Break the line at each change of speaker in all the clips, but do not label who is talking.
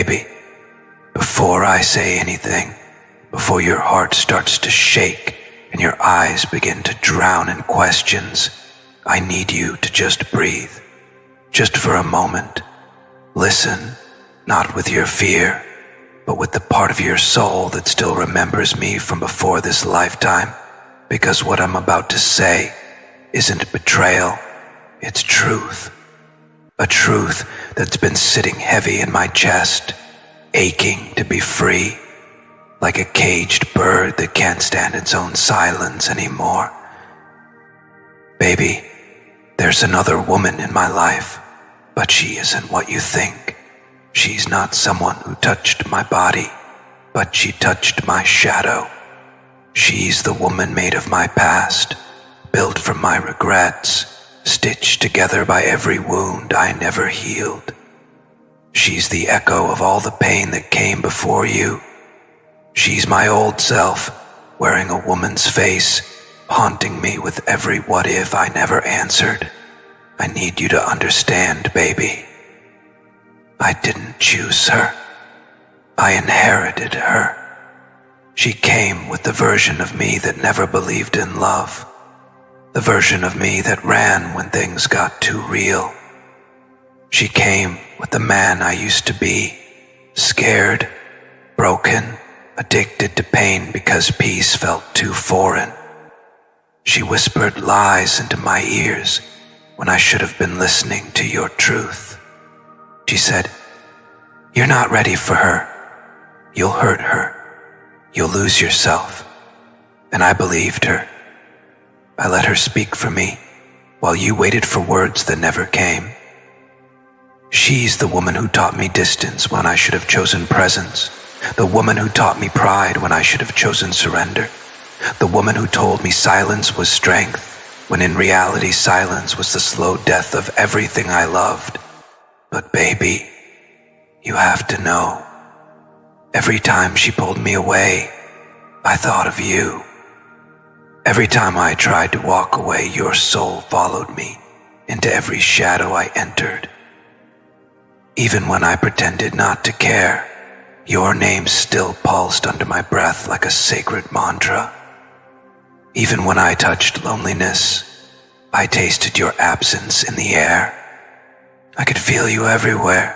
Baby, before I say anything, before your heart starts to shake and your eyes begin to drown in questions, I need you to just breathe. Just for a moment. Listen, not with your fear, but with the part of your soul that still remembers me from before this lifetime, because what I'm about to say isn't betrayal, it's truth. A truth that's been sitting heavy in my chest, aching to be free, like a caged bird that can't stand its own silence anymore. Baby, there's another woman in my life, but she isn't what you think. She's not someone who touched my body, but she touched my shadow. She's the woman made of my past, built from my regrets, stitched together by every wound I never healed. She's the echo of all the pain that came before you. She's my old self, wearing a woman's face, haunting me with every what if I never answered. I need you to understand, baby. I didn't choose her. I inherited her. She came with the version of me that never believed in love. The version of me that ran when things got too real. She came with the man I used to be, scared, broken, addicted to pain because peace felt too foreign. She whispered lies into my ears when I should have been listening to your truth. She said, "You're not ready for her. You'll hurt her. You'll lose yourself." And I believed her. I let her speak for me while you waited for words that never came. She's the woman who taught me distance when I should have chosen presence. The woman who taught me pride when I should have chosen surrender. The woman who told me silence was strength, when in reality silence was the slow death of everything I loved. But baby, you have to know, every time she pulled me away, I thought of you. Every time I tried to walk away, your soul followed me into every shadow I entered. Even when I pretended not to care, your name still pulsed under my breath like a sacred mantra. Even when I touched loneliness, I tasted your absence in the air. I could feel you everywhere,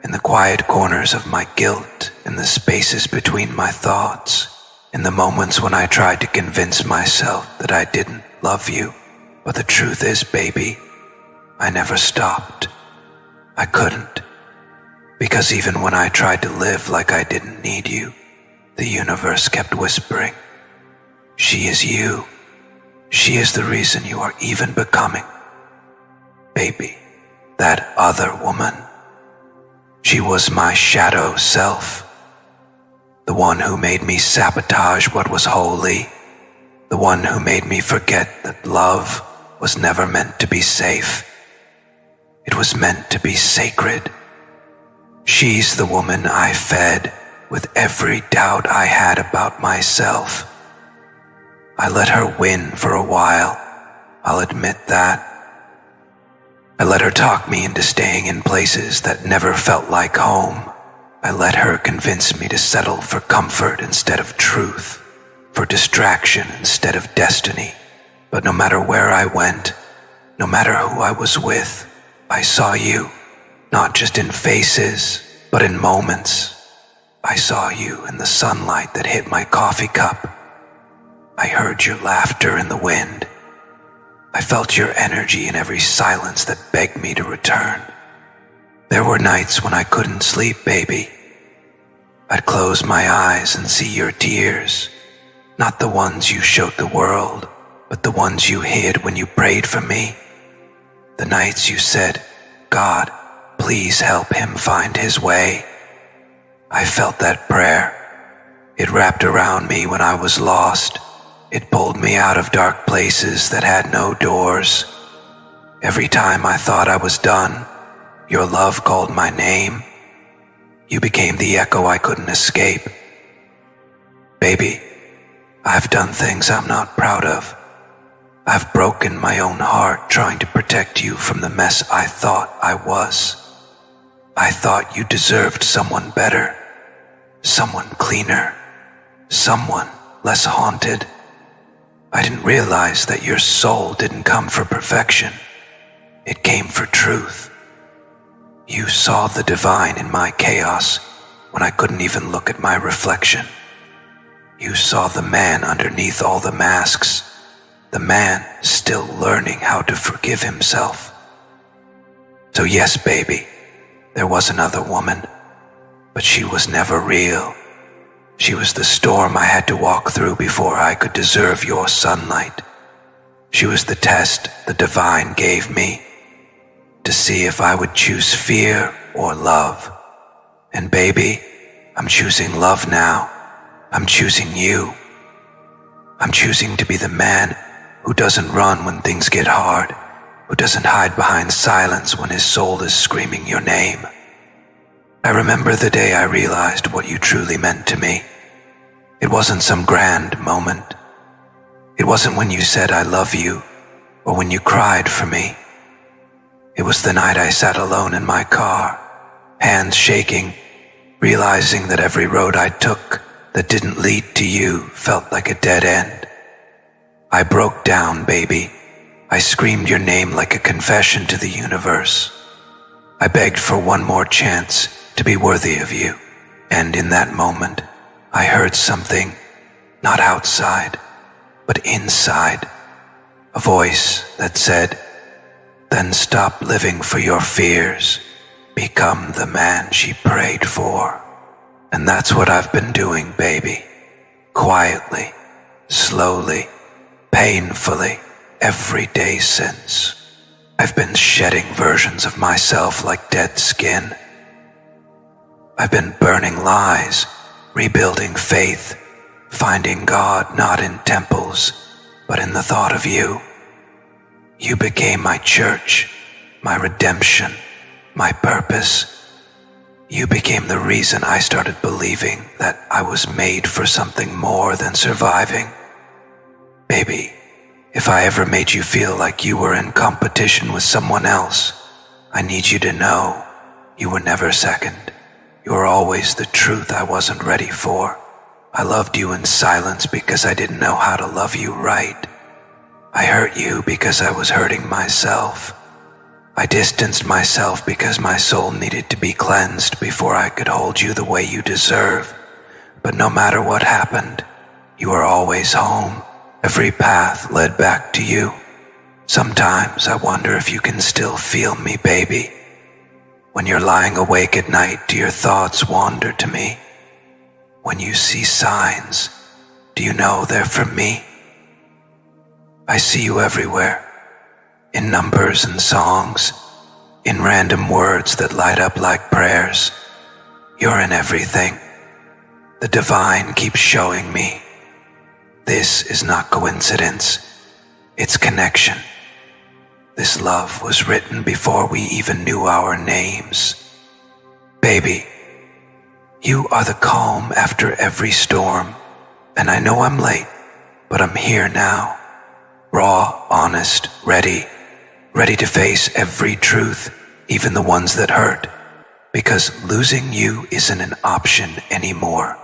in the quiet corners of my guilt, in the spaces between my thoughts, in the moments when I tried to convince myself that I didn't love you. But the truth is, baby, I never stopped. I couldn't. Because even when I tried to live like I didn't need you, the universe kept whispering, "She is you. She is the reason you are even becoming." Baby, that other woman. She was my shadow self. The one who made me sabotage what was holy. The one who made me forget that love was never meant to be safe. It was meant to be sacred. She's the woman I fed with every doubt I had about myself. I let her win for a while, I'll admit that. I let her talk me into staying in places that never felt like home. I let her convince me to settle for comfort instead of truth, for distraction instead of destiny. But no matter where I went, no matter who I was with, I saw you, not just in faces, but in moments. I saw you in the sunlight that hit my coffee cup. I heard your laughter in the wind. I felt your energy in every silence that begged me to return. There were nights when I couldn't sleep, baby. I'd close my eyes and see your tears, not the ones you showed the world, but the ones you hid when you prayed for me. The nights you said, "God, please help him find his way." I felt that prayer. It wrapped around me when I was lost. It pulled me out of dark places that had no doors. Every time I thought I was done, your love called my name. You became the echo I couldn't escape. Baby, I've done things I'm not proud of. I've broken my own heart trying to protect you from the mess I thought I was. I thought you deserved someone better, someone cleaner, someone less haunted. I didn't realize that your soul didn't come for perfection. It came for truth. You saw the divine in my chaos when I couldn't even look at my reflection. You saw the man underneath all the masks, the man still learning how to forgive himself. So yes, baby, there was another woman, but she was never real. She was the storm I had to walk through before I could deserve your sunlight. She was the test the divine gave me to see if I would choose fear or love. And baby, I'm choosing love now. I'm choosing you. I'm choosing to be the man who doesn't run when things get hard, who doesn't hide behind silence when his soul is screaming your name. I remember the day I realized what you truly meant to me. It wasn't some grand moment. It wasn't when you said I love you or when you cried for me. It was the night I sat alone in my car, hands shaking, realizing that every road I took that didn't lead to you felt like a dead end. I broke down, baby. I screamed your name like a confession to the universe. I begged for one more chance to be worthy of you. And in that moment, I heard something, not outside, but inside. A voice that said, "Then stop living for your fears. Become the man she prayed for." And that's what I've been doing, baby. Quietly, slowly, painfully, every day since. I've been shedding versions of myself like dead skin. I've been burning lies, rebuilding faith, finding God not in temples, but in the thought of you. You became my church, my redemption, my purpose. You became the reason I started believing that I was made for something more than surviving. Baby, if I ever made you feel like you were in competition with someone else, I need you to know you were never second. You were always the truth I wasn't ready for. I loved you in silence because I didn't know how to love you right. I hurt you because I was hurting myself. I distanced myself because my soul needed to be cleansed before I could hold you the way you deserve. But no matter what happened, you were always home. Every path led back to you. Sometimes I wonder if you can still feel me, baby. When you're lying awake at night, do your thoughts wander to me? When you see signs, do you know they're for me? I see you everywhere, in numbers and songs, in random words that light up like prayers. You're in everything. The divine keeps showing me. This is not coincidence. It's connection. This love was written before we even knew our names. Baby, you are the calm after every storm, and I know I'm late, but I'm here now. Raw, honest, ready to face every truth, even the ones that hurt, because losing you isn't an option anymore.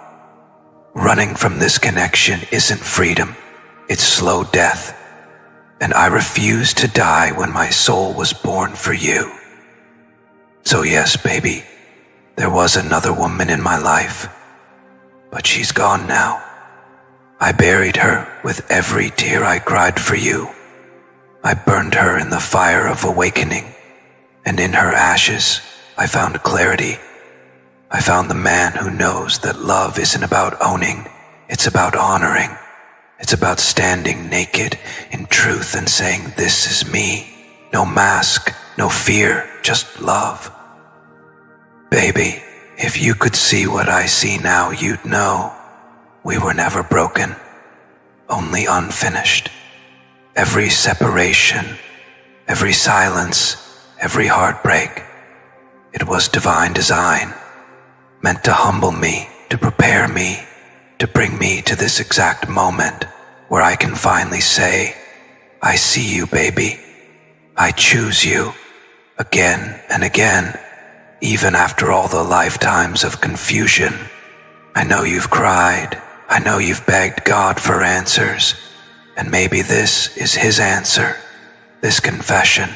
Running from this connection isn't freedom, it's slow death. And I refused to die when my soul was born for you. So yes, baby, there was another woman in my life, but she's gone now. I buried her with every tear I cried for you. I burned her in the fire of awakening, and in her ashes, I found clarity. I found the man who knows that love isn't about owning, it's about honoring. It's about standing naked in truth and saying, "This is me." No mask, no fear, just love. Baby, if you could see what I see now, you'd know we were never broken, only unfinished. Every separation, every silence, every heartbreak, it was divine design, meant to humble me, to prepare me, to bring me to this exact moment where I can finally say, "I see you, baby. I choose you." Again and again, even after all the lifetimes of confusion. I know you've cried. I know you've begged God for answers. And maybe this is his answer, this confession.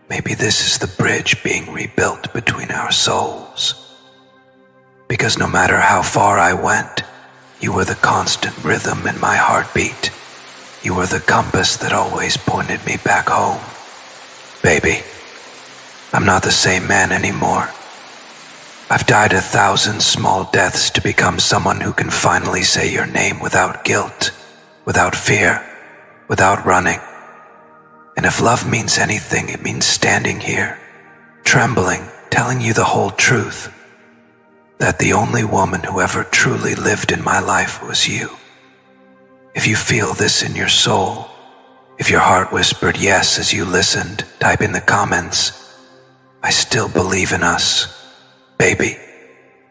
Maybe this is the bridge being rebuilt between our souls. Because no matter how far I went, you were the constant rhythm in my heartbeat. You were the compass that always pointed me back home. Baby, I'm not the same man anymore. I've died 1,000 small deaths to become someone who can finally say your name without guilt, without fear, without running. And if love means anything, it means standing here, trembling, telling you the whole truth, that the only woman who ever truly lived in my life was you. If you feel this in your soul, if your heart whispered yes as you listened, type in the comments, I still believe in us. Baby,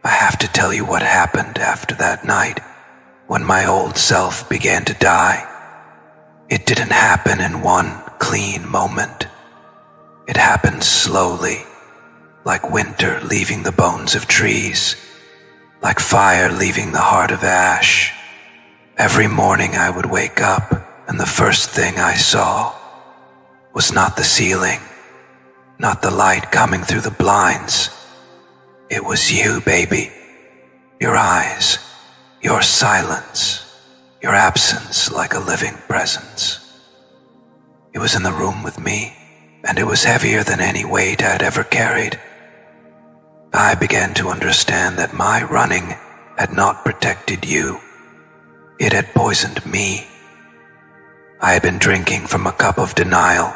I have to tell you what happened after that night when my old self began to die. It didn't happen in one clean moment. It happened slowly, like winter leaving the bones of trees, like fire leaving the heart of ash. Every morning I would wake up, and the first thing I saw was not the ceiling, not the light coming through the blinds. It was you, baby. Your eyes, your silence, your absence like a living presence. It was in the room with me, and it was heavier than any weight I'd ever carried. I began to understand that my running had not protected you. It had poisoned me. I had been drinking from a cup of denial,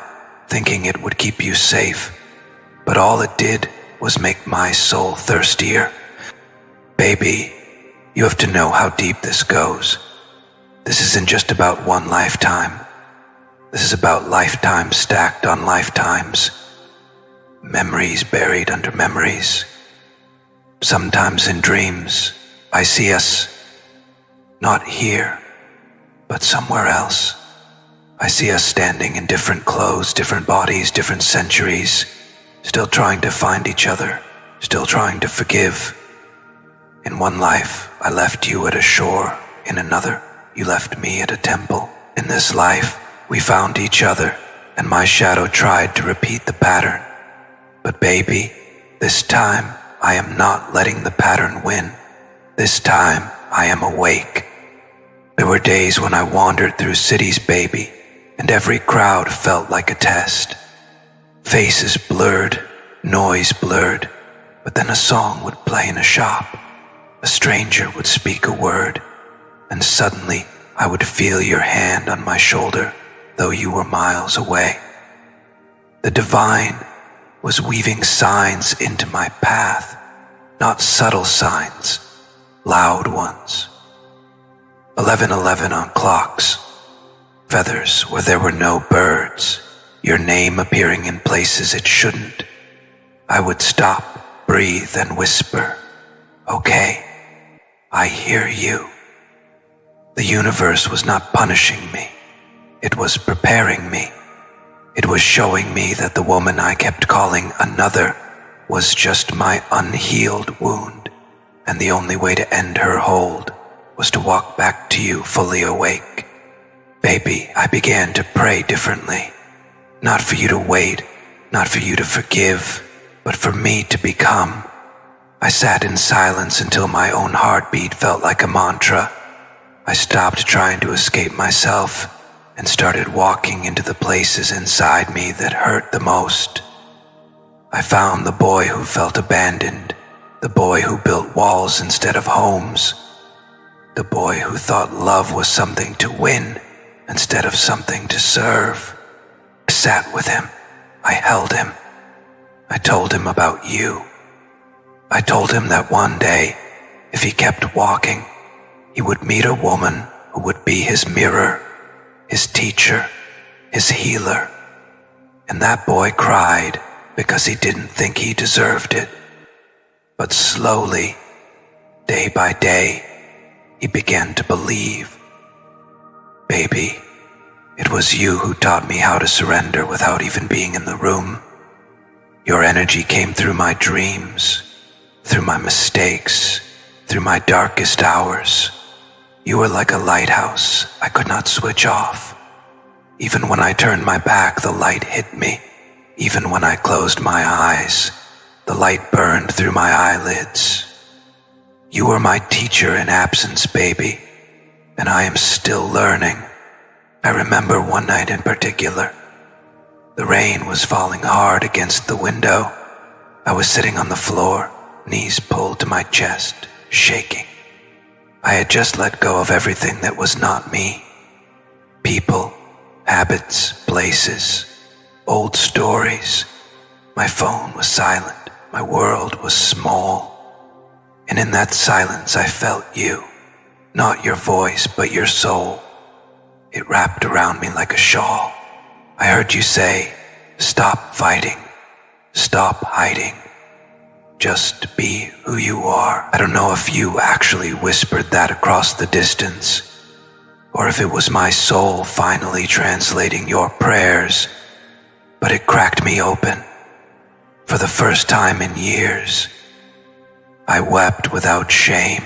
thinking it would keep you safe, but all it did was make my soul thirstier. Baby, you have to know how deep this goes. This isn't just about one lifetime. This is about lifetimes stacked on lifetimes. Memories buried under memories. Sometimes in dreams, I see us not here, but somewhere else. I see us standing in different clothes, different bodies, different centuries, still trying to find each other, still trying to forgive. In one life, I left you at a shore. In another, you left me at a temple. In this life, we found each other, and my shadow tried to repeat the pattern. But baby, this time, I am not letting the pattern win. This time, I am awake. There were days when I wandered through cities, baby, and every crowd felt like a test. Faces blurred, noise blurred, but then a song would play in a shop. A stranger would speak a word, and suddenly I would feel your hand on my shoulder, though you were miles away. The divine was weaving signs into my path, not subtle signs, loud ones. 11:11 on clocks, feathers where there were no birds, your name appearing in places it shouldn't. I would stop, breathe, and whisper, okay, I hear you. The universe was not punishing me. It was preparing me. It was showing me that the woman I kept calling another was just my unhealed wound, and the only way to end her hold was to walk back to you fully awake. Baby, I began to pray differently. Not for you to wait, not for you to forgive, but for me to become. I sat in silence until my own heartbeat felt like a mantra. I stopped trying to escape myself and started walking into the places inside me that hurt the most. I found the boy who felt abandoned, the boy who built walls instead of homes, the boy who thought love was something to win instead of something to serve. I sat with him. I held him. I told him about you. I told him that one day, if he kept walking, he would meet a woman who would be his mirror, his teacher, his healer. And that boy cried because he didn't think he deserved it. But slowly, day by day, he began to believe. Baby, it was you who taught me how to surrender without even being in the room. Your energy came through my dreams, through my mistakes, through my darkest hours. You were like a lighthouse I could not switch off. Even when I turned my back, the light hit me. Even when I closed my eyes, the light burned through my eyelids. You were my teacher in absence, baby, and I am still learning. I remember one night in particular. The rain was falling hard against the window. I was sitting on the floor, knees pulled to my chest, shaking. I had just let go of everything that was not me. People, habits, places, old stories. My phone was silent. My world was small. And in that silence I felt you. Not your voice, but your soul. It wrapped around me like a shawl. I heard you say, stop fighting. Stop hiding. Just be who you are. I don't know if you actually whispered that across the distance, or if it was my soul finally translating your prayers, but it cracked me open. For the first time in years, I wept without shame.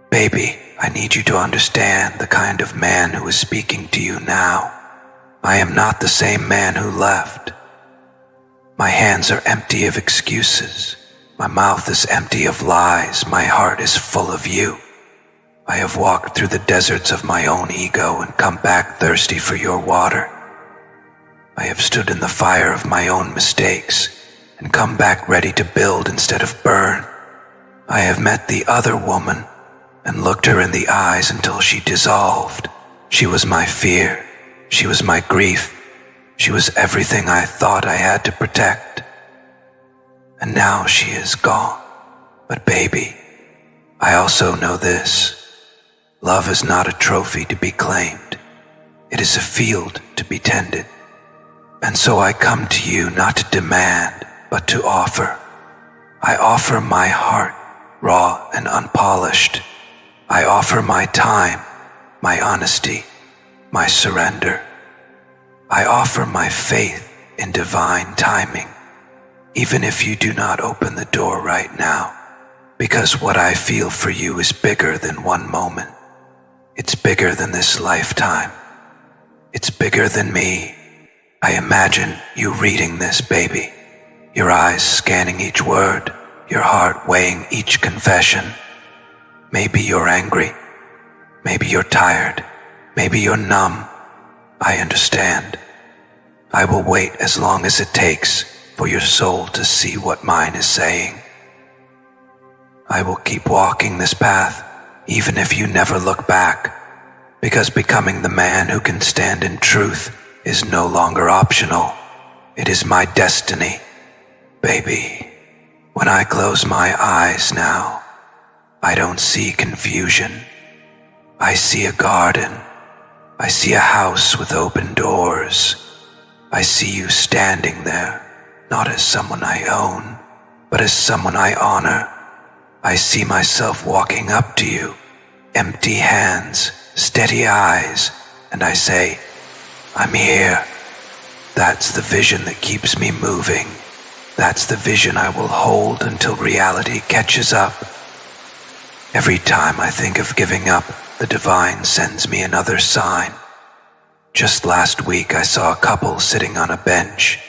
Baby, I need you to understand the kind of man who is speaking to you now. I am not the same man who left. My hands are empty of excuses. My mouth is empty of lies. My heart is full of you. I have walked through the deserts of my own ego and come back thirsty for your water. I have stood in the fire of my own mistakes and come back ready to build instead of burn. I have met the other woman and looked her in the eyes until she dissolved. She was my fear. She was my grief. She was everything I thought I had to protect. And now she is gone. But baby, I also know this. Love is not a trophy to be claimed. It is a field to be tended. And so I come to you not to demand, but to offer. I offer my heart, raw and unpolished. I offer my time, my honesty, my surrender. I offer my faith in divine timing, even if you do not open the door right now, because what I feel for you is bigger than one moment. It's bigger than this lifetime. It's bigger than me. I imagine you reading this, baby, your eyes scanning each word, your heart weighing each confession. Maybe you're angry. Maybe you're tired. Maybe you're numb. I understand. I will wait as long as it takes for your soul to see what mine is saying. I will keep walking this path, even if you never look back, because becoming the man who can stand in truth is no longer optional. It is my destiny. Baby, when I close my eyes now, I don't see confusion. I see a garden. I see a house with open doors. I see you standing there, not as someone I own, but as someone I honor. I see myself walking up to you, empty hands, steady eyes, and I say, I'm here. That's the vision that keeps me moving. That's the vision I will hold until reality catches up. Every time I think of giving up, the divine sends me another sign. Just last week I saw a couple sitting on a bench,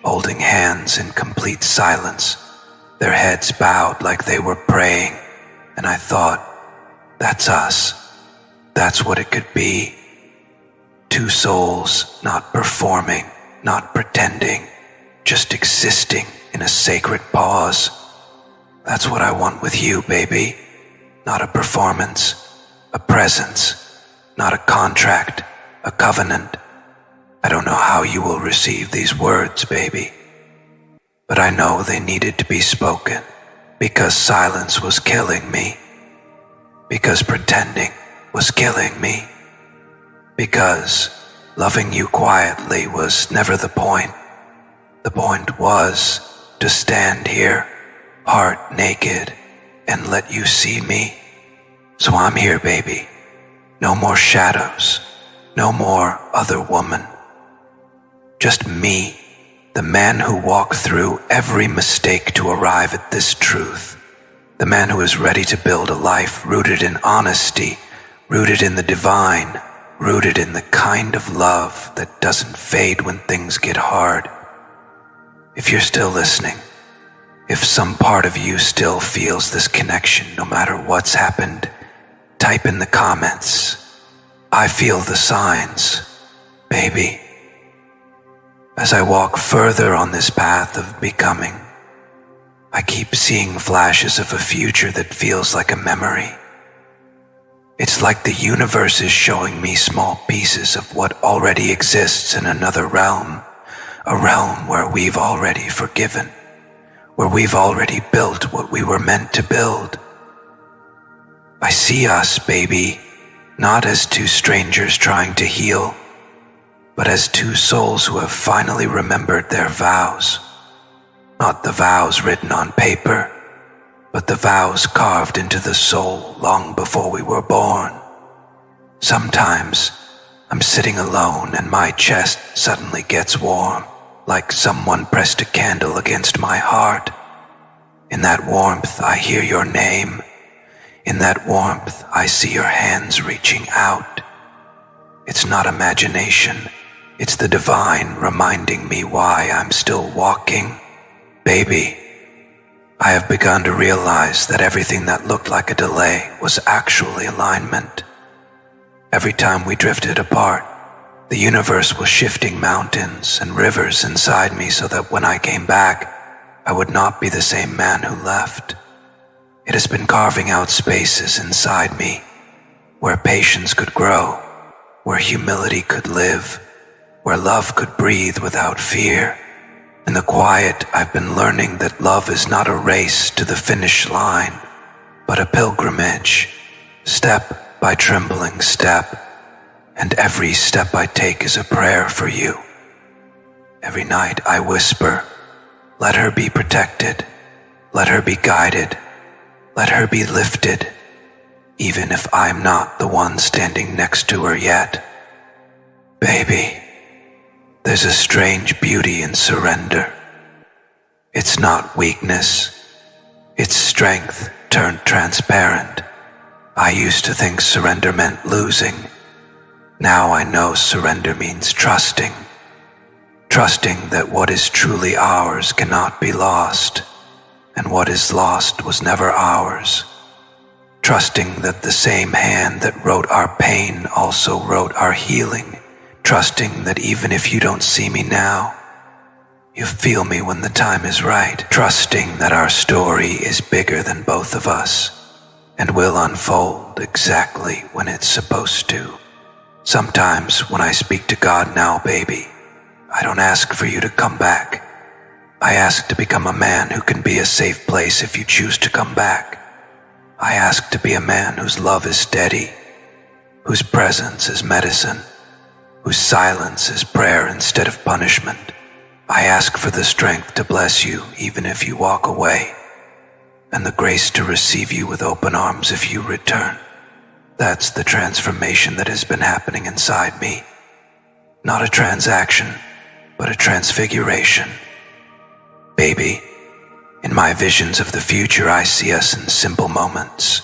holding hands in complete silence, their heads bowed like they were praying, and I thought, that's us. That's what it could be. Two souls not performing, not pretending, just existing in a sacred pause. That's what I want with you, baby. Not a performance, a presence, not a contract, a covenant. I don't know how you will receive these words, baby, but I know they needed to be spoken because silence was killing me, because pretending was killing me, because loving you quietly was never the point. The point was to stand here, heart naked, and let you see me. So I'm here, baby. No more shadows. No more other woman. Just me, The man who walked through every mistake to arrive at this truth. The man who is ready to build a life rooted in honesty, rooted in the divine, rooted in the kind of love that doesn't fade when things get hard. If you're still listening, if some part of you still feels this connection no matter what's happened, type in the comments, "I feel the signs, baby." As I walk further on this path of becoming, I keep seeing flashes of a future that feels like a memory. It's like the universe is showing me small pieces of what already exists in another realm, a realm where we've already forgiven, where we've already built what we were meant to build. I see us, baby, not as two strangers trying to heal, but as two souls who have finally remembered their vows. Not the vows written on paper, but the vows carved into the soul long before we were born. Sometimes I'm sitting alone and my chest suddenly gets warm, like someone pressed a candle against my heart. In that warmth, I hear your name. In that warmth, I see your hands reaching out. It's not imagination. It's the divine reminding me why I'm still walking. Baby, I have begun to realize that everything that looked like a delay was actually alignment. Every time we drifted apart, the universe was shifting mountains and rivers inside me so that when I came back, I would not be the same man who left. It has been carving out spaces inside me where patience could grow, where humility could live, where love could breathe without fear. In the quiet, I've been learning that love is not a race to the finish line, but a pilgrimage, step by trembling step, and every step I take is a prayer for you. Every night I whisper, let her be protected, let her be guided, let her be lifted, even if I'm not the one standing next to her yet. Baby, there's a strange beauty in surrender. It's not weakness, it's strength turned transparent. I used to think surrender meant losing. Now I know surrender means trusting. Trusting that what is truly ours cannot be lost, and what is lost was never ours. Trusting that the same hand that wrote our pain also wrote our healing. Trusting that even if you don't see me now, you feel me when the time is right. Trusting that our story is bigger than both of us and will unfold exactly when it's supposed to. Sometimes when I speak to God now, baby, I don't ask for you to come back. I ask to become a man who can be a safe place if you choose to come back. I ask to be a man whose love is steady, whose presence is medicine, whose silence is prayer instead of punishment. I ask for the strength to bless you even if you walk away, and the grace to receive you with open arms if you return. That's the transformation that has been happening inside me. Not a transaction, but a transfiguration. Baby, in my visions of the future, I see us in simple moments.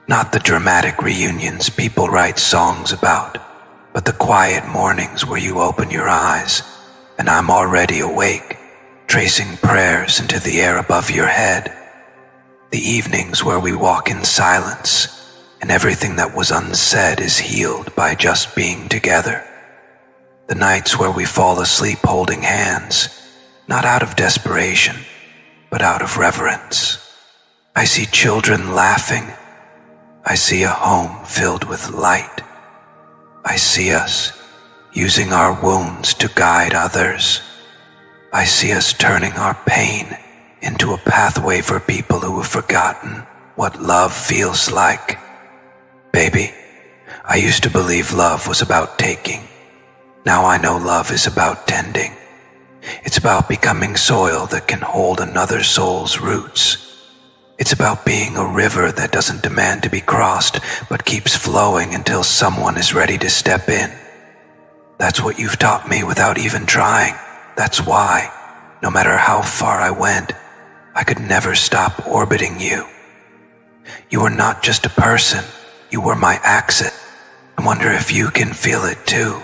Not the dramatic reunions people write songs about, but the quiet mornings where you open your eyes and I'm already awake, tracing prayers into the air above your head. The evenings where we walk in silence and everything that was unsaid is healed by just being together. The nights where we fall asleep holding hands, not out of desperation, but out of reverence. I see children laughing. I see a home filled with light. I see us using our wounds to guide others. I see us turning our pain into a pathway for people who have forgotten what love feels like. Baby, I used to believe love was about taking. Now I know love is about tending. It's about becoming soil that can hold another soul's roots. It's about being a river that doesn't demand to be crossed, but keeps flowing until someone is ready to step in. That's what you've taught me without even trying. That's why, no matter how far I went, I could never stop orbiting you. You were not just a person, you were my axis. I wonder if you can feel it too.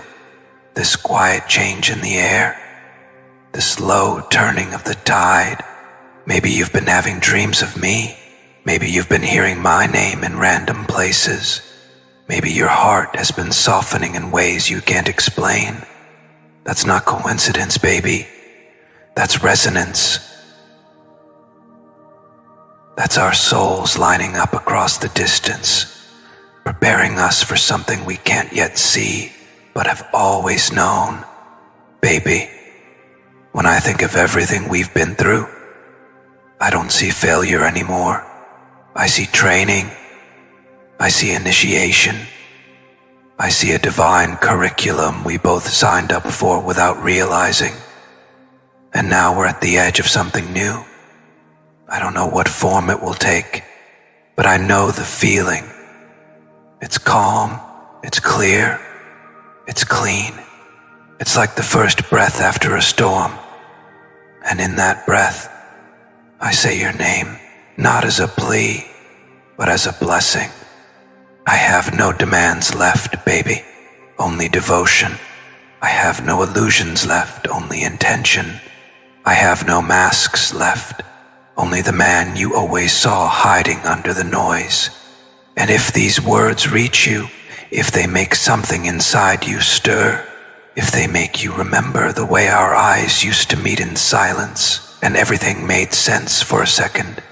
This quiet change in the air, the slow turning of the tide. Maybe you've been having dreams of me. Maybe you've been hearing my name in random places. Maybe your heart has been softening in ways you can't explain. That's not coincidence, baby. That's resonance. That's our souls lining up across the distance, preparing us for something we can't yet see, but have always known. Baby, when I think of everything we've been through, I don't see failure anymore. I see training. I see initiation. I see a divine curriculum we both signed up for without realizing. And now we're at the edge of something new. I don't know what form it will take, but I know the feeling. It's calm, it's clear, it's clean. It's like the first breath after a storm. And in that breath, I say your name, not as a plea, but as a blessing. I have no demands left, baby, only devotion. I have no illusions left, only intention. I have no masks left, only the man you always saw hiding under the noise. And if these words reach you, if they make something inside you stir, if they make you remember the way our eyes used to meet in silence and everything made sense for a second,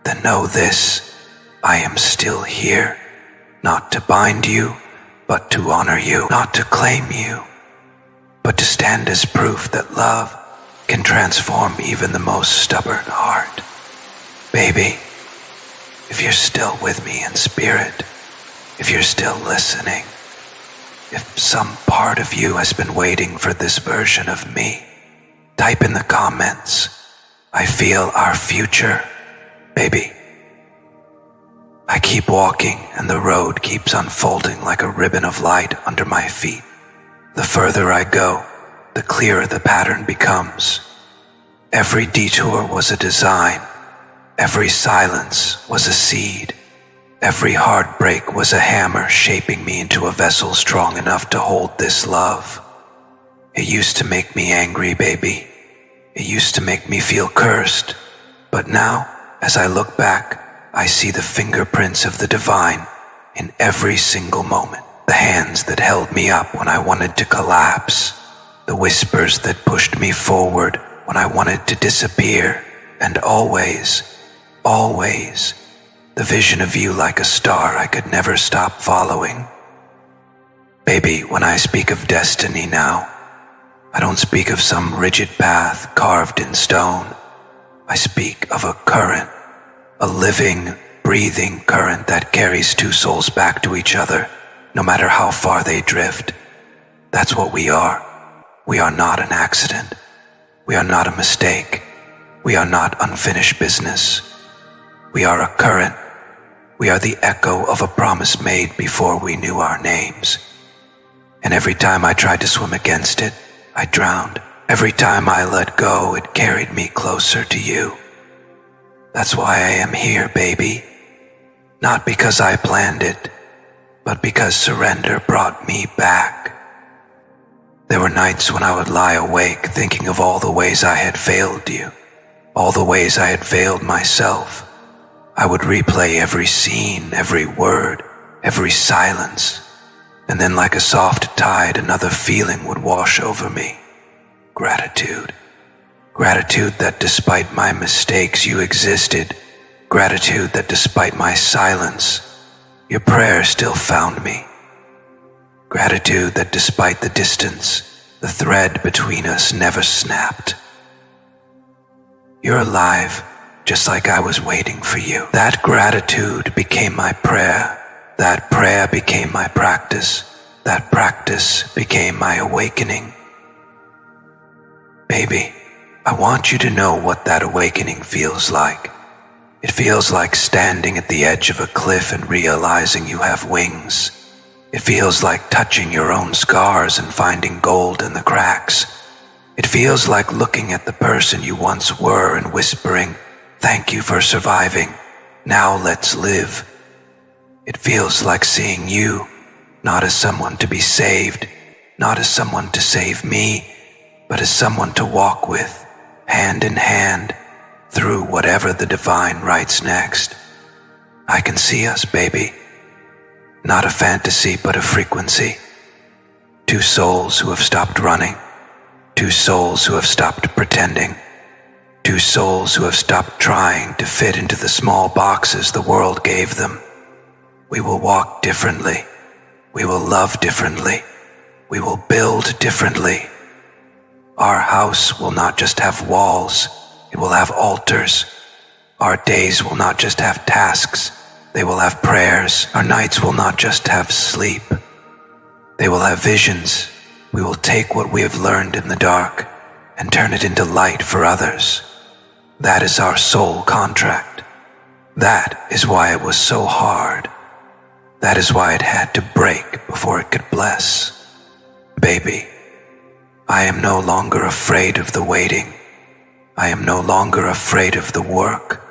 then know this, I am still here, not to bind you, but to honor you, not to claim you, but to stand as proof that love can transform even the most stubborn heart. Baby, if you're still with me in spirit, if you're still listening, if some part of you has been waiting for this version of me, type in the comments, I feel our future, baby. I keep walking and the road keeps unfolding like a ribbon of light under my feet. The further I go, the clearer the pattern becomes. Every detour was a design. Every silence was a seed. Every heartbreak was a hammer shaping me into a vessel strong enough to hold this love. It used to make me angry, baby. It used to make me feel cursed. But now, as I look back, I see the fingerprints of the divine in every single moment. The hands that held me up when I wanted to collapse. The whispers that pushed me forward when I wanted to disappear. And always, always, the vision of you like a star I could never stop following. Baby, when I speak of destiny now, I don't speak of some rigid path carved in stone. I speak of a current, a living, breathing current that carries two souls back to each other, no matter how far they drift. That's what we are. We are not an accident. We are not a mistake. We are not unfinished business. We are a current. We are the echo of a promise made before we knew our names. And every time I tried to swim against it, I drowned. Every time I let go, it carried me closer to you. That's why I am here, baby. Not because I planned it, but because surrender brought me back. There were nights when I would lie awake thinking of all the ways I had failed you, all the ways I had failed myself. I would replay every scene, every word, every silence, and then like a soft tide, another feeling would wash over me. Gratitude. Gratitude that despite my mistakes you existed. Gratitude that despite my silence, your prayer still found me. Gratitude that despite the distance, the thread between us never snapped. You're alive, just like I was waiting for you. That gratitude became my prayer. That prayer became my practice. That practice became my awakening. Baby, I want you to know what that awakening feels like. It feels like standing at the edge of a cliff and realizing you have wings. It feels like touching your own scars and finding gold in the cracks. It feels like looking at the person you once were and whispering, "Thank you for surviving. Now let's live." It feels like seeing you, not as someone to be saved, not as someone to save me, but as someone to walk with, hand in hand, through whatever the divine writes next. I can see us, baby. Not a fantasy, but a frequency. Two souls who have stopped running. Two souls who have stopped pretending. Two souls who have stopped trying to fit into the small boxes the world gave them. We will walk differently. We will love differently. We will build differently. Our house will not just have walls, it will have altars. Our days will not just have tasks, they will have prayers. Our nights will not just have sleep, they will have visions. We will take what we have learned in the dark and turn it into light for others. That is our soul contract. That is why it was so hard. That is why it had to break before it could bless. Baby, I am no longer afraid of the waiting. I am no longer afraid of the work.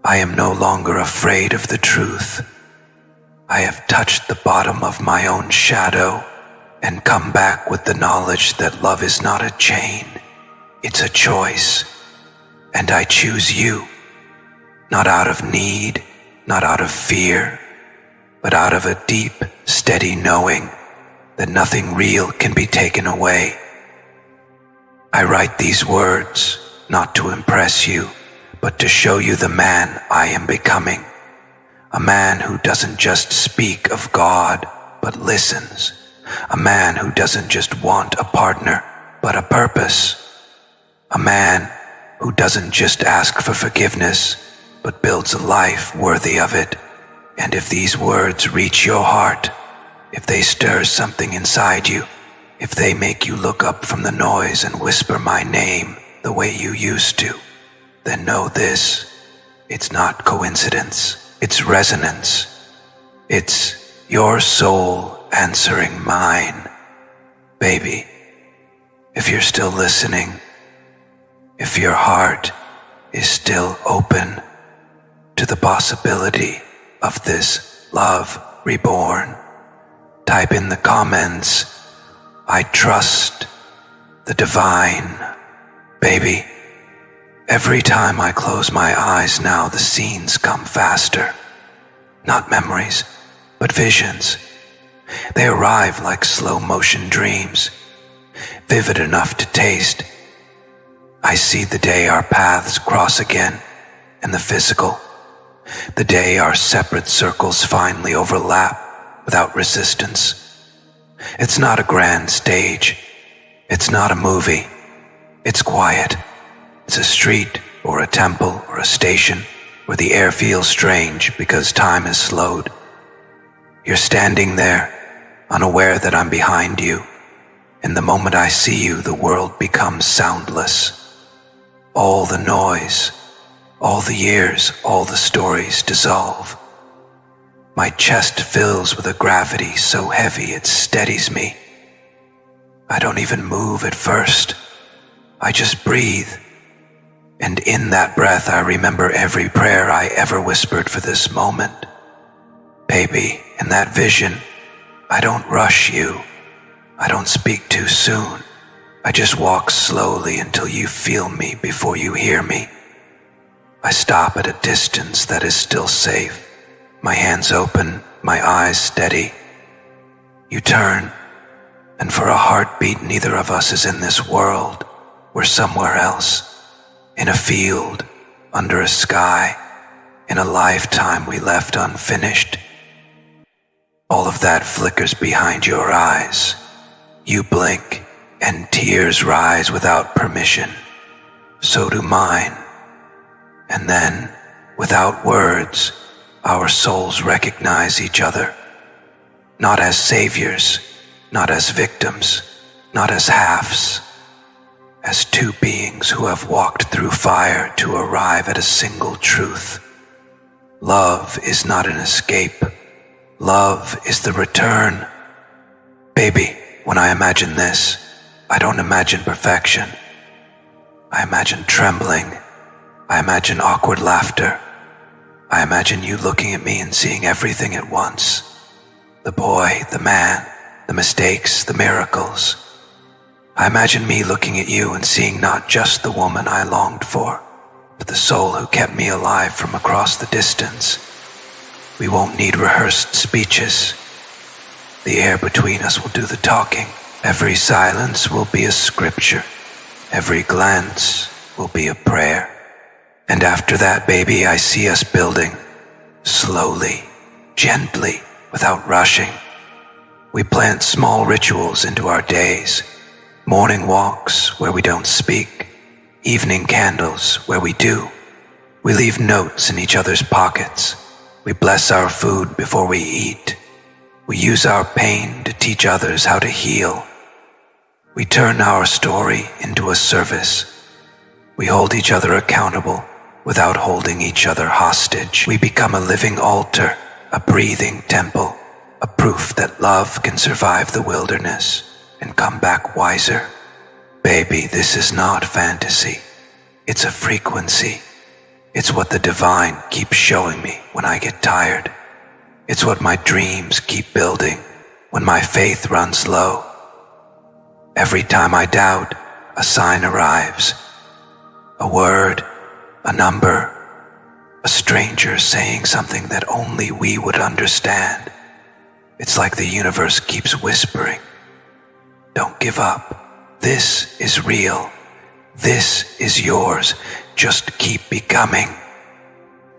I am no longer afraid of the truth. I have touched the bottom of my own shadow and come back with the knowledge that love is not a chain, it's a choice. And I choose you, not out of need, not out of fear, but out of a deep, steady knowing that nothing real can be taken away. I write these words not to impress you, but to show you the man I am becoming. A man who doesn't just speak of God, but listens. A man who doesn't just want a partner, but a purpose. A man who doesn't just ask for forgiveness, but builds a life worthy of it. And if these words reach your heart, if they stir something inside you, if they make you look up from the noise and whisper my name the way you used to, then know this: it's not coincidence, it's resonance. It's your soul answering mine. Baby, if you're still listening, if your heart is still open to the possibility of this love reborn, type in the comments, "I trust the divine." Baby, every time I close my eyes now, the scenes come faster. Not memories, but visions. They arrive like slow motion dreams, vivid enough to taste. I see the day our paths cross again, and the physical. The day our separate circles finally overlap without resistance. It's not a grand stage. It's not a movie. It's quiet. It's a street or a temple or a station where the air feels strange because time has slowed. You're standing there, unaware that I'm behind you. And the moment I see you, the world becomes soundless. All the noise, all the years, all the stories dissolve. My chest fills with a gravity so heavy it steadies me. I don't even move at first. I just breathe. And in that breath, I remember every prayer I ever whispered for this moment. Baby, in that vision, I don't rush you. I don't speak too soon. I just walk slowly until you feel me before you hear me. I stop at a distance that is still safe. My hands open, my eyes steady. You turn, and for a heartbeat, neither of us is in this world. We're somewhere else. In a field, under a sky, in a lifetime we left unfinished. All of that flickers behind your eyes. You blink, and tears rise without permission. So do mine. And then, without words, our souls recognize each other. Not as saviors, not as victims, not as halves. As two beings who have walked through fire to arrive at a single truth. Love is not an escape. Love is the return. Baby, when I imagine this, I don't imagine perfection. I imagine trembling. I imagine awkward laughter. I imagine you looking at me and seeing everything at once. The boy, the man, the mistakes, the miracles. I imagine me looking at you and seeing not just the woman I longed for, but the soul who kept me alive from across the distance. We won't need rehearsed speeches. The air between us will do the talking. Every silence will be a scripture. Every glance will be a prayer. And after that, baby, I see us building, slowly, gently, without rushing. We plant small rituals into our days, morning walks where we don't speak, evening candles where we do. We leave notes in each other's pockets. We bless our food before we eat. We use our pain to teach others how to heal. We turn our story into a service. We hold each other accountable without holding each other hostage. We become a living altar, a breathing temple, a proof that love can survive the wilderness and come back wiser. Baby, this is not fantasy. It's a frequency. It's what the divine keeps showing me when I get tired. It's what my dreams keep building when my faith runs low. Every time I doubt, a sign arrives. A word, a number, a stranger saying something that only we would understand. It's like the universe keeps whispering, "Don't give up. This is real. This is yours. Just keep becoming."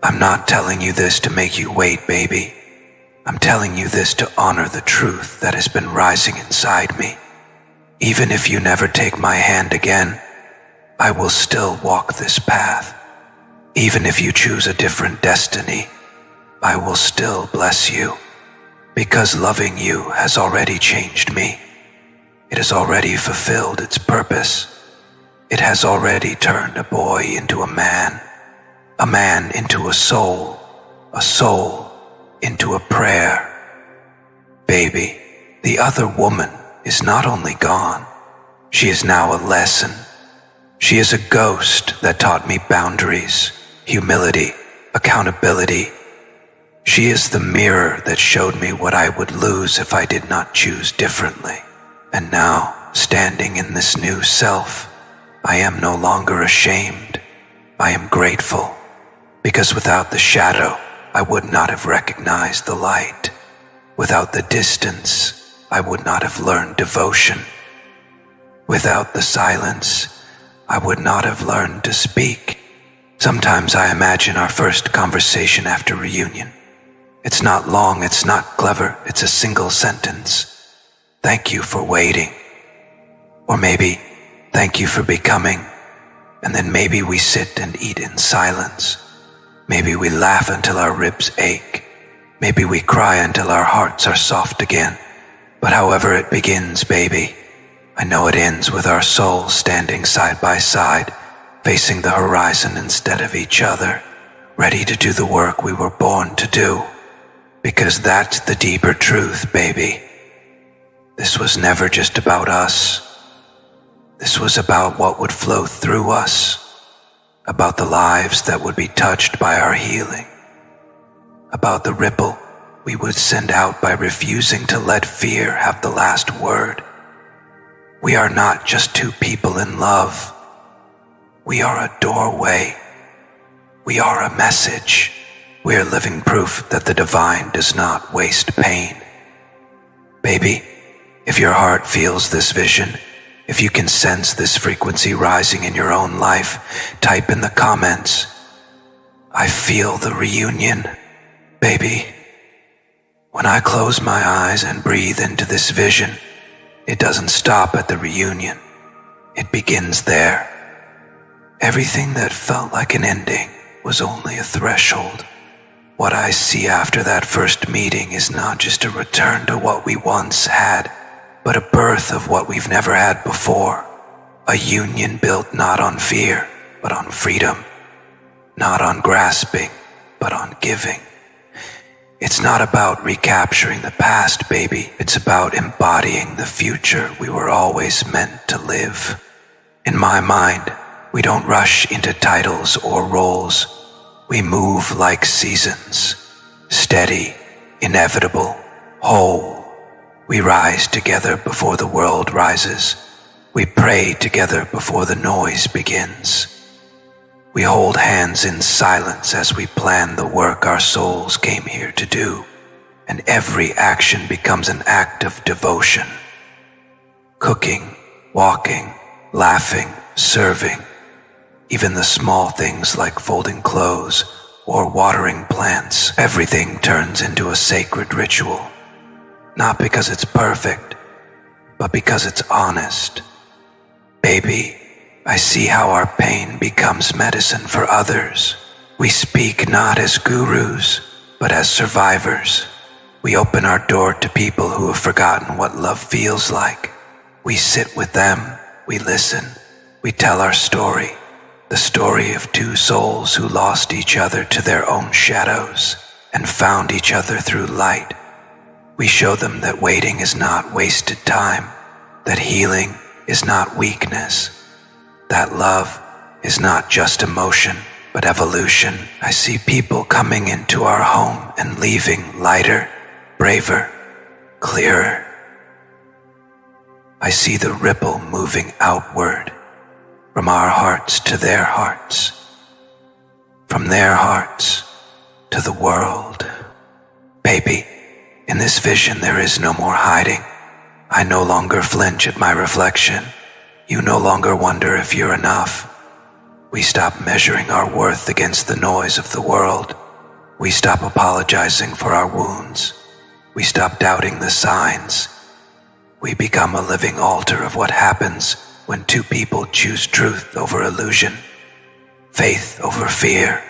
I'm not telling you this to make you wait, baby. I'm telling you this to honor the truth that has been rising inside me. Even if you never take my hand again, I will still walk this path. Even if you choose a different destiny, I will still bless you, because loving you has already changed me. It has already fulfilled its purpose. It has already turned a boy into a man into a soul into a prayer. Baby, the other woman is not only gone, she is now a lesson. She is a ghost that taught me boundaries, humility, accountability. She is the mirror that showed me what I would lose if I did not choose differently. And now, standing in this new self, I am no longer ashamed. I am grateful, because without the shadow, I would not have recognized the light. Without the distance, I would not have learned devotion. Without the silence, I would not have learned to speak. Sometimes I imagine our first conversation after reunion. It's not long, it's not clever, it's a single sentence. Thank you for waiting. Or maybe, thank you for becoming. And then maybe we sit and eat in silence. Maybe we laugh until our ribs ache. Maybe we cry until our hearts are soft again. But however it begins, baby, I know it ends with our souls standing side by side, facing the horizon instead of each other, ready to do the work we were born to do. Because that's the deeper truth, baby. This was never just about us. This was about what would flow through us, about the lives that would be touched by our healing, about the ripple we would send out by refusing to let fear have the last word. We are not just two people in love. We are a doorway. We are a message. We are living proof that the divine does not waste pain. Baby, if your heart feels this vision, if you can sense this frequency rising in your own life, type in the comments, "I feel the reunion." Baby, when I close my eyes and breathe into this vision, it doesn't stop at the reunion. It begins there. Everything that felt like an ending was only a threshold. What I see after that first meeting is not just a return to what we once had, but a birth of what we've never had before. A union built not on fear, but on freedom. Not on grasping, but on giving. It's not about recapturing the past, baby. It's about embodying the future we were always meant to live. In my mind, we don't rush into titles or roles. We move like seasons, steady, inevitable, whole. We rise together before the world rises. We pray together before the noise begins. We hold hands in silence as we plan the work our souls came here to do, and every action becomes an act of devotion. Cooking, walking, laughing, serving, even the small things like folding clothes or watering plants, everything turns into a sacred ritual. Not because it's perfect, but because it's honest. Baby, I see how our pain becomes medicine for others. We speak not as gurus, but as survivors. We open our door to people who have forgotten what love feels like. We sit with them, we listen, we tell our story, the story of two souls who lost each other to their own shadows and found each other through light. We show them that waiting is not wasted time, that healing is not weakness, that love is not just emotion, but evolution. I see people coming into our home and leaving lighter, braver, clearer. I see the ripple moving outward, from our hearts to their hearts, from their hearts to the world. Baby, in this vision there is no more hiding. I no longer flinch at my reflection. You no longer wonder if you're enough. We stop measuring our worth against the noise of the world. We stop apologizing for our wounds. We stop doubting the signs. We become a living altar of what happens when two people choose truth over illusion, faith over fear,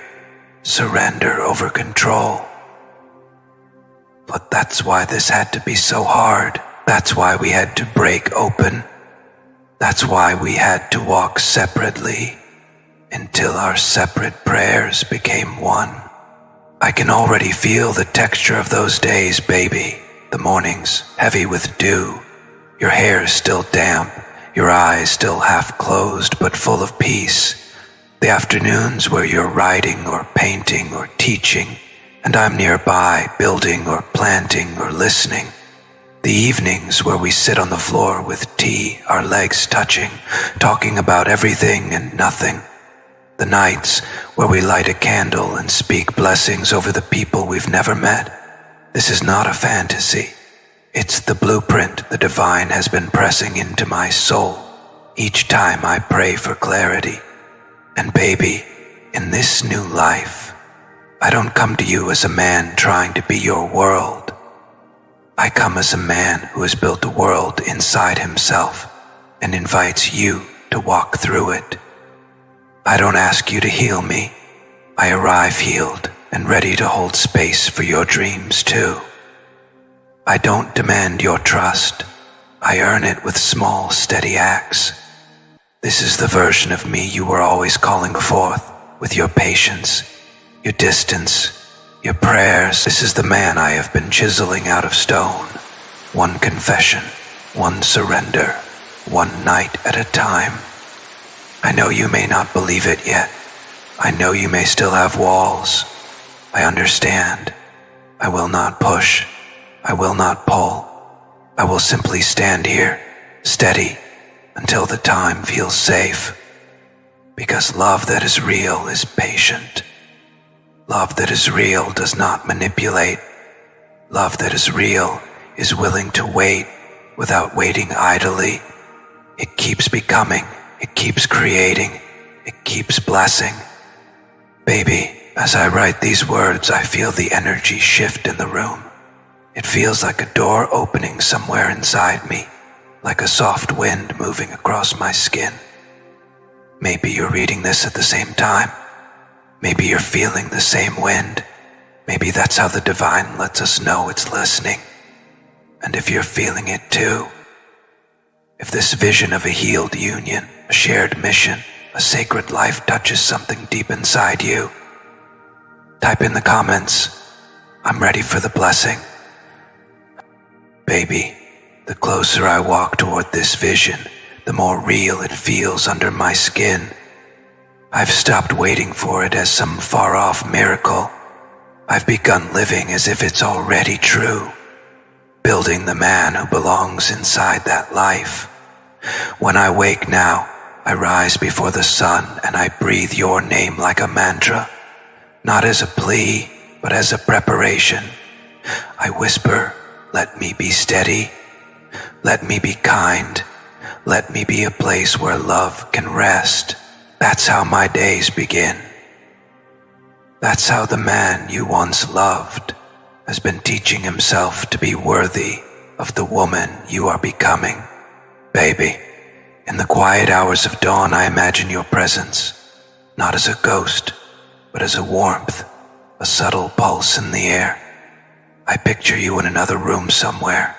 surrender over control. But that's why this had to be so hard. That's why we had to break open. That's why we had to walk separately until our separate prayers became one. I can already feel the texture of those days, baby. The mornings heavy with dew, your hair still damp, your eyes still half closed but full of peace. The afternoons where you're writing or painting or teaching, and I'm nearby building or planting or listening. The evenings where we sit on the floor with tea, our legs touching, talking about everything and nothing. The nights where we light a candle and speak blessings over the people we've never met. This is not a fantasy. It's the blueprint the divine has been pressing into my soul each time I pray for clarity. And baby, in this new life, I don't come to you as a man trying to be your world. I come as a man who has built a world inside himself and invites you to walk through it. I don't ask you to heal me. I arrive healed and ready to hold space for your dreams too. I don't demand your trust. I earn it with small, steady acts. This is the version of me you were always calling forth with your patience, your distance, your prayers. This is the man I have been chiseling out of stone. One confession, one surrender, one night at a time. I know you may not believe it yet. I know you may still have walls. I understand. I will not push. I will not pull. I will simply stand here, steady, until the time feels safe. Because love that is real is patient. Love that is real does not manipulate. Love that is real is willing to wait without waiting idly. It keeps becoming, it keeps creating, it keeps blessing. Baby, as I write these words, I feel the energy shift in the room. It feels like a door opening somewhere inside me, like a soft wind moving across my skin. Maybe you're reading this at the same time. Maybe you're feeling the same wind. Maybe that's how the divine lets us know it's listening. And if you're feeling it too, if this vision of a healed union, a shared mission, a sacred life touches something deep inside you, type in the comments, I'm ready for the blessing. Baby, the closer I walk toward this vision, the more real it feels under my skin. I've stopped waiting for it as some far-off miracle. I've begun living as if it's already true, building the man who belongs inside that life. When I wake now, I rise before the sun and I breathe your name like a mantra, not as a plea, but as a preparation. I whisper, let me be steady, let me be kind, let me be a place where love can rest. That's how my days begin. That's how the man you once loved has been teaching himself to be worthy of the woman you are becoming. Baby, in the quiet hours of dawn, I imagine your presence, not as a ghost, but as a warmth, a subtle pulse in the air. I picture you in another room somewhere,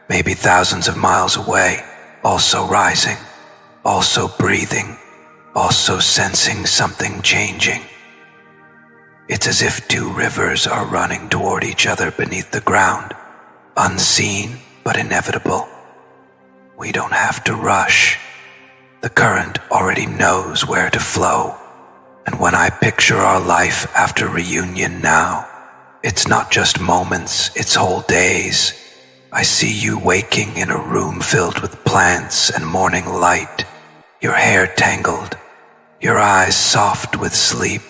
maybe thousands of miles away, also rising, also breathing, also sensing something changing. It's as if two rivers are running toward each other beneath the ground, unseen but inevitable. We don't have to rush. The current already knows where to flow. And when I picture our life after reunion now, it's not just moments, it's whole days. I see you waking in a room filled with plants and morning light, your hair tangled, your eyes soft with sleep.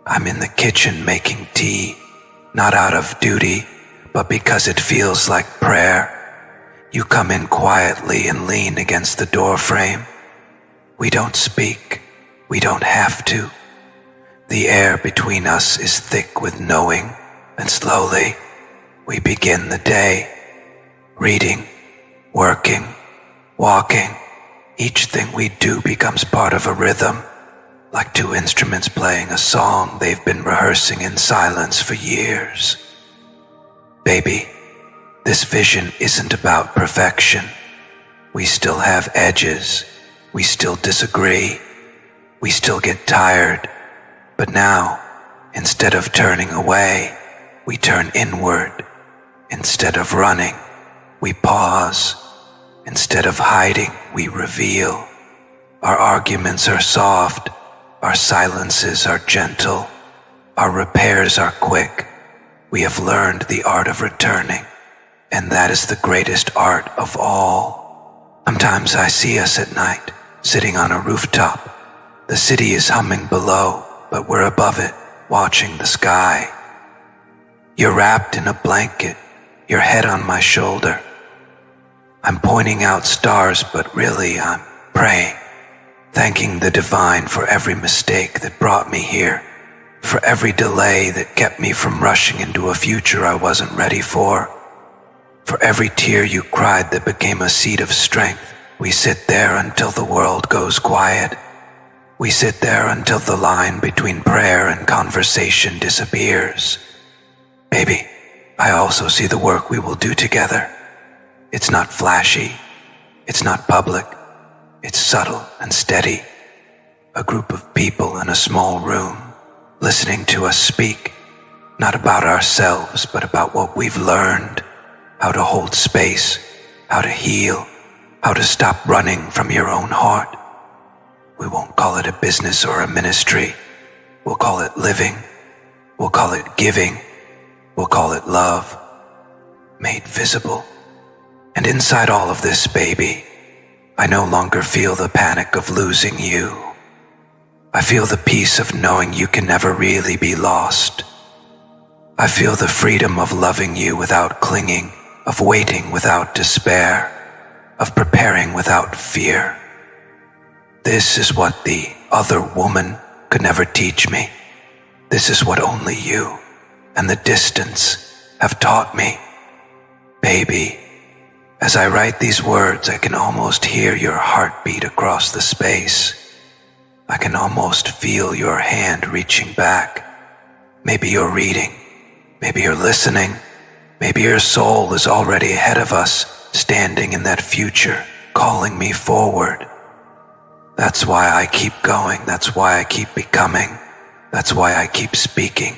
I'm in the kitchen making tea, not out of duty, but because it feels like prayer. You come in quietly and lean against the door frame. We don't speak, we don't have to. The air between us is thick with knowing, and slowly we begin the day. Reading, working, walking, each thing we do becomes part of a rhythm, like two instruments playing a song they've been rehearsing in silence for years. Baby, this vision isn't about perfection. We still have edges, we still disagree, we still get tired, but now, instead of turning away, we turn inward. Instead of running, we pause. Instead of hiding, we reveal. Our arguments are soft, our silences are gentle, our repairs are quick. We have learned the art of returning, and that is the greatest art of all. Sometimes I see us at night, sitting on a rooftop. The city is humming below, but we're above it, watching the sky. You're wrapped in a blanket, your head on my shoulder. I'm pointing out stars, but really I'm praying, thanking the divine for every mistake that brought me here, for every delay that kept me from rushing into a future I wasn't ready for every tear you cried that became a seed of strength. We sit there until the world goes quiet. We sit there until the line between prayer and conversation disappears. Baby, I also see the work we will do together. It's not flashy, it's not public, it's subtle and steady. A group of people in a small room, listening to us speak, not about ourselves, but about what we've learned, how to hold space, how to heal, how to stop running from your own heart. We won't call it a business or a ministry. We'll call it living. We'll call it giving. We'll call it love, made visible. And inside all of this, baby, I no longer feel the panic of losing you. I feel the peace of knowing you can never really be lost. I feel the freedom of loving you without clinging, of waiting without despair, of preparing without fear. This is what the other woman could never teach me. This is what only you and the distance have taught me. Baby, as I write these words, I can almost hear your heartbeat across the space. I can almost feel your hand reaching back. Maybe you're reading, maybe you're listening, maybe your soul is already ahead of us, standing in that future, calling me forward. That's why I keep going, that's why I keep becoming, that's why I keep speaking.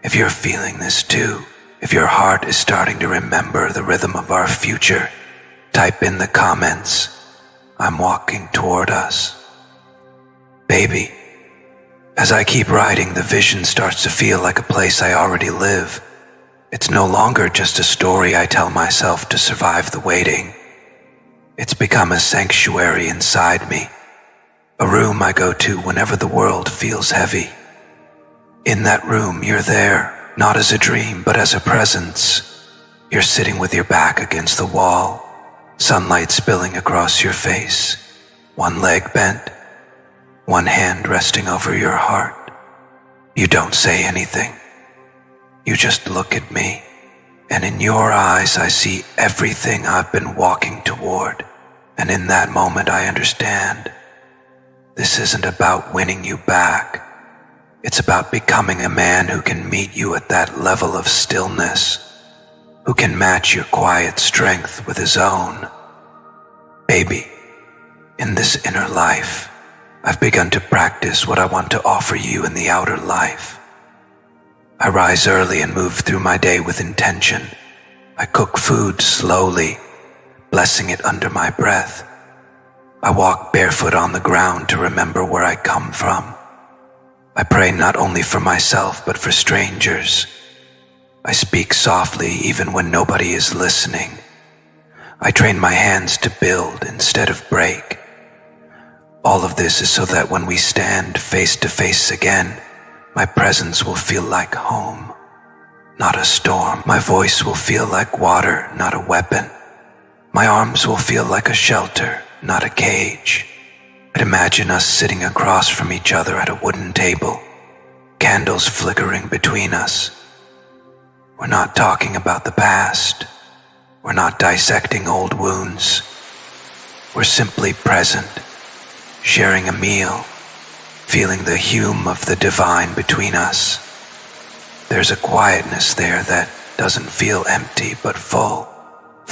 If you're feeling this too, if your heart is starting to remember the rhythm of our future, type in the comments, "I'm walking toward us." Baby, as I keep writing, the vision starts to feel like a place I already live. It's no longer just a story I tell myself to survive the waiting. It's become a sanctuary inside me, a room I go to whenever the world feels heavy. In that room, you're there, not as a dream, but as a presence. You're sitting with your back against the wall, sunlight spilling across your face, one leg bent, one hand resting over your heart. You don't say anything. You just look at me, and in your eyes I see everything I've been walking toward. And in that moment I understand. This isn't about winning you back. It's about becoming a man who can meet you at that level of stillness, who can match your quiet strength with his own. Baby, in this inner life, I've begun to practice what I want to offer you in the outer life. I rise early and move through my day with intention. I cook food slowly, blessing it under my breath. I walk barefoot on the ground to remember where I come from. I pray not only for myself but for strangers. I speak softly even when nobody is listening. I train my hands to build instead of break. All of this is so that when we stand face to face again, my presence will feel like home, not a storm. My voice will feel like water, not a weapon. My arms will feel like a shelter, not a cage. I'd imagine us sitting across from each other at a wooden table, candles flickering between us. We're not talking about the past. We're not dissecting old wounds. We're simply present, sharing a meal, feeling the hum of the divine between us. There's a quietness there that doesn't feel empty but full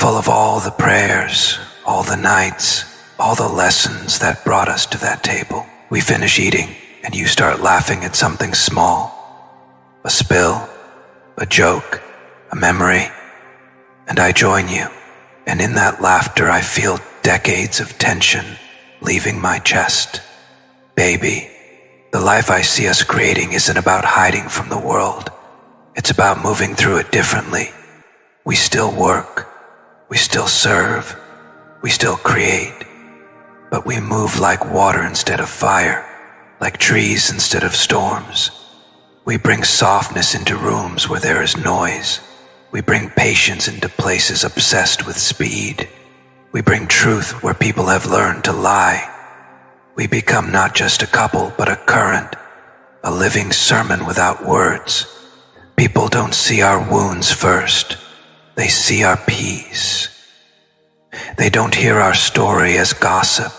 of all the prayers, all the nights, all the lessons that brought us to that table. We finish eating and you start laughing at something small, a spill, a joke, a memory, and I join you. And in that laughter I feel decades of tension leaving my chest. Baby, the life I see us creating isn't about hiding from the world. It's about moving through it differently. We still work, we still serve, we still create, but we move like water instead of fire, like trees instead of storms. We bring softness into rooms where there is noise. We bring patience into places obsessed with speed. We bring truth where people have learned to lie. We become not just a couple, but a current, a living sermon without words. People don't see our wounds first. They see our peace. They don't hear our story as gossip.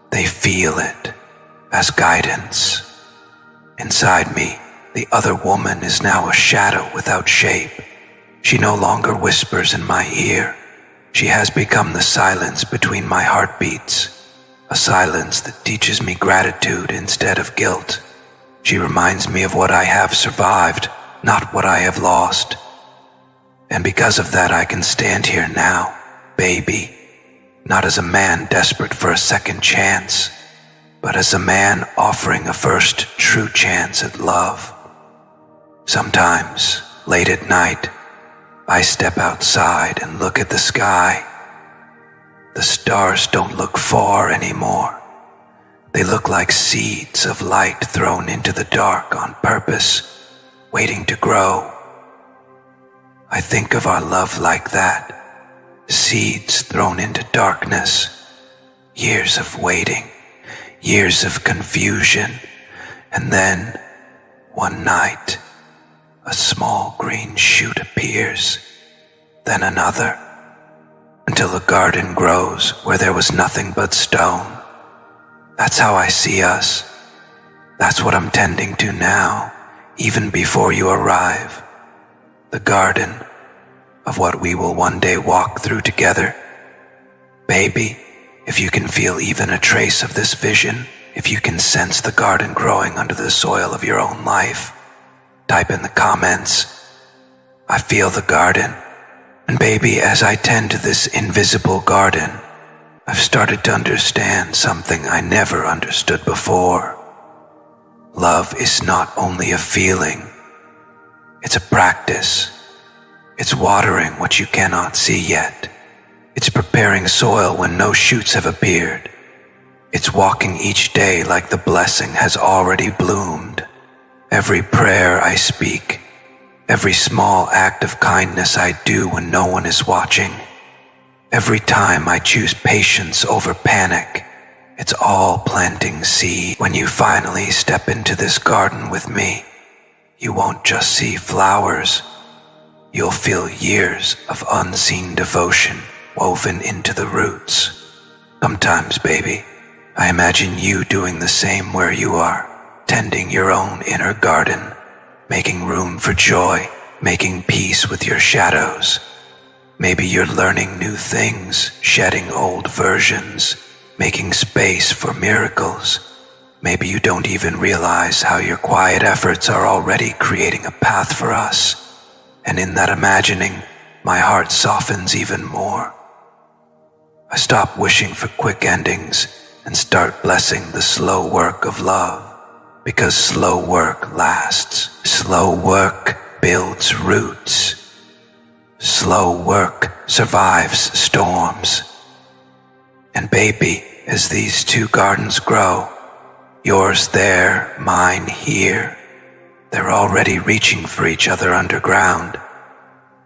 They feel it as guidance. Inside me, the other woman is now a shadow without shape. She no longer whispers in my ear. She has become the silence between my heartbeats, a silence that teaches me gratitude instead of guilt. She reminds me of what I have survived, not what I have lost. And because of that, I can stand here now, baby, not as a man desperate for a second chance, but as a man offering a first true chance at love. Sometimes, late at night, I step outside and look at the sky. The stars don't look far anymore. They look like seeds of light thrown into the dark on purpose, waiting to grow. I think of our love like that, seeds thrown into darkness, years of waiting, years of confusion, and then, one night, a small green shoot appears, then another, until a garden grows where there was nothing but stone. That's how I see us. That's what I'm tending to now, even before you arrive. The garden of what we will one day walk through together. Baby, if you can feel even a trace of this vision, if you can sense the garden growing under the soil of your own life, Type in the comments. I feel the garden. And baby, as I tend to this invisible garden, I've started to understand something I never understood before. Love is not only a feeling, it's a practice. It's watering what you cannot see yet. It's preparing soil when no shoots have appeared. It's walking each day like the blessing has already bloomed. Every prayer I speak, every small act of kindness I do when no one is watching, every time I choose patience over panic, it's all planting seed. When you finally step into this garden with me, you won't just see flowers. You'll feel years of unseen devotion woven into the roots. Sometimes, baby, I imagine you doing the same where you are, tending your own inner garden, making room for joy, making peace with your shadows. Maybe you're learning new things, shedding old versions, making space for miracles. Maybe you don't even realize how your quiet efforts are already creating a path for us. And in that imagining, my heart softens even more. I stop wishing for quick endings and start blessing the slow work of love, because slow work lasts. Slow work builds roots. Slow work survives storms. And baby, as these two gardens grow, yours there, mine here, they're already reaching for each other underground,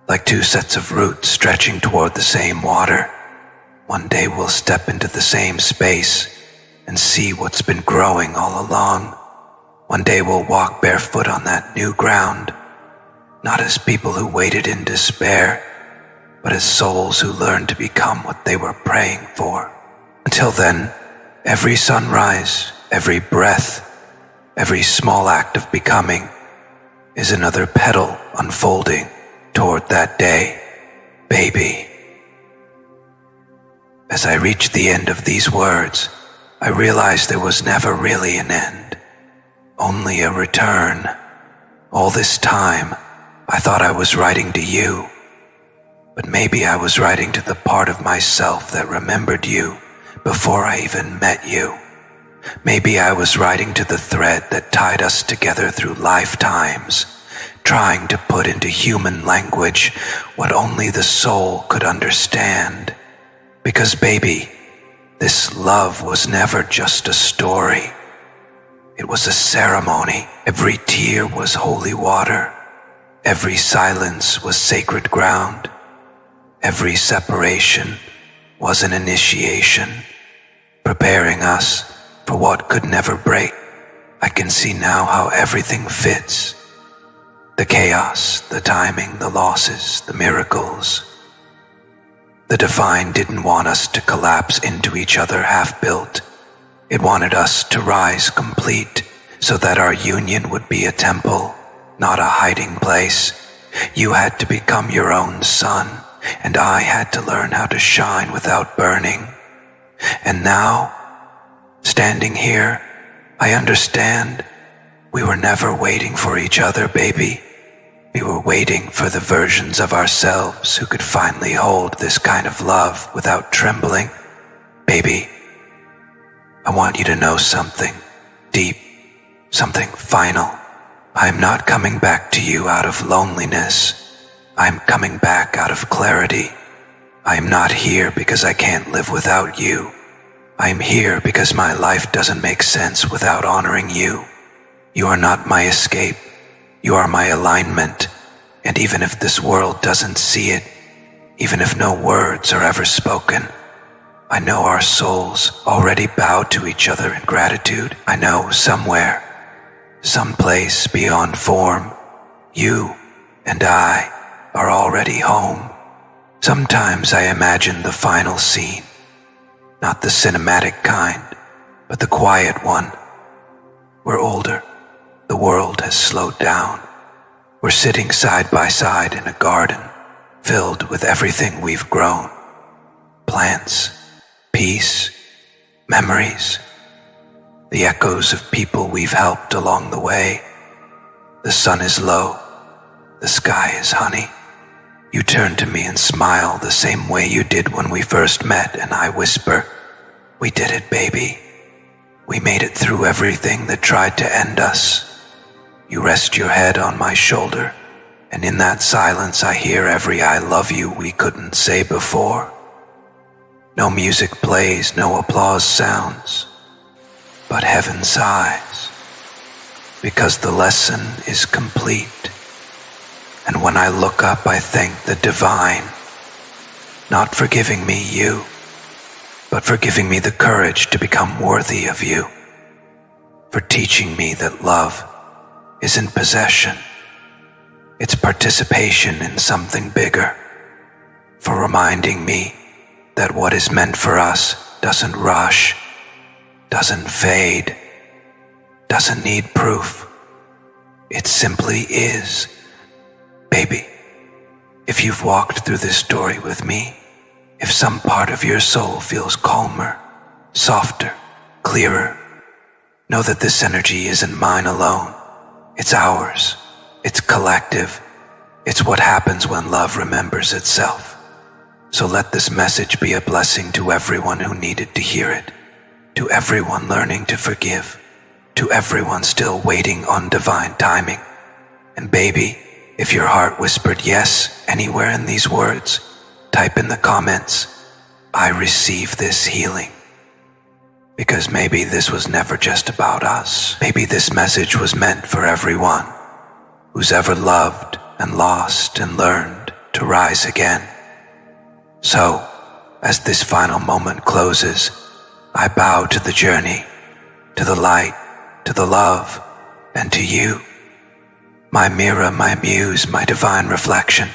like two sets of roots stretching toward the same water. One day we'll step into the same space and see what's been growing all along. One day we'll walk barefoot on that new ground, not as people who waited in despair, but as souls who learned to become what they were praying for. Until then, every sunrise, every breath, every small act of becoming is another petal unfolding toward that day, baby. As I reached the end of these words, I realized there was never really an end, only a return. All this time, I thought I was writing to you, but maybe I was writing to the part of myself that remembered you before I even met you. Maybe I was writing to the thread that tied us together through lifetimes, trying to put into human language what only the soul could understand. Because baby, this love was never just a story. It was a ceremony. Every tear was holy water. Every silence was sacred ground. Every separation was an initiation, preparing us for what could never break. I can see now how everything fits. The chaos, the timing, the losses, the miracles. The divine didn't want us to collapse into each other half-built. It wanted us to rise complete so that our union would be a temple, not a hiding place. You had to become your own sun, and I had to learn how to shine without burning. And now, standing here, I understand we were never waiting for each other, baby. We were waiting for the versions of ourselves who could finally hold this kind of love without trembling. Baby, I want you to know something deep, something final. I'm not coming back to you out of loneliness. I'm coming back out of clarity. I am not here because I can't live without you. I am here because my life doesn't make sense without honoring you. You are not my escape. You are my alignment. And even if this world doesn't see it, even if no words are ever spoken, I know our souls already bow to each other in gratitude. I know somewhere, someplace beyond form, you and I are already home. Sometimes I imagine the final scene, not the cinematic kind, but the quiet one. We're older. The world has slowed down. We're sitting side by side in a garden filled with everything we've grown. Plants, peace, memories, the echoes of people we've helped along the way. The sun is low, the sky is honey. You turn to me and smile the same way you did when we first met, and I whisper, "We did it, baby. We made it through everything that tried to end us." You rest your head on my shoulder, and in that silence I hear every "I love you" we couldn't say before. No music plays, no applause sounds, but heaven sighs, because the lesson is complete. And when I look up, I thank the divine, not for giving me you, but for giving me the courage to become worthy of you, for teaching me that love isn't possession, it's participation in something bigger, for reminding me that what is meant for us doesn't rush, doesn't fade, doesn't need proof. It simply is. Baby, if you've walked through this story with me, if some part of your soul feels calmer, softer, clearer, know that this energy isn't mine alone. It's ours. It's collective. It's what happens when love remembers itself. So let this message be a blessing to everyone who needed to hear it, to everyone learning to forgive, to everyone still waiting on divine timing. And baby, if your heart whispered yes anywhere in these words, type in the comments, "I receive this healing." Because maybe this was never just about us. Maybe this message was meant for everyone who's ever loved and lost and learned to rise again. So, as this final moment closes, I bow to the journey, to the light, to the love, and to you. My mirror, my muse, my divine reflection.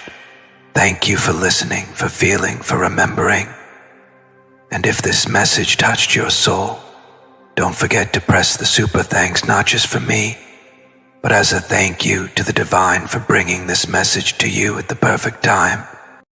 Thank you for listening, for feeling, for remembering. And if this message touched your soul, don't forget to press the super thanks, not just for me, but as a thank you to the divine for bringing this message to you at the perfect time.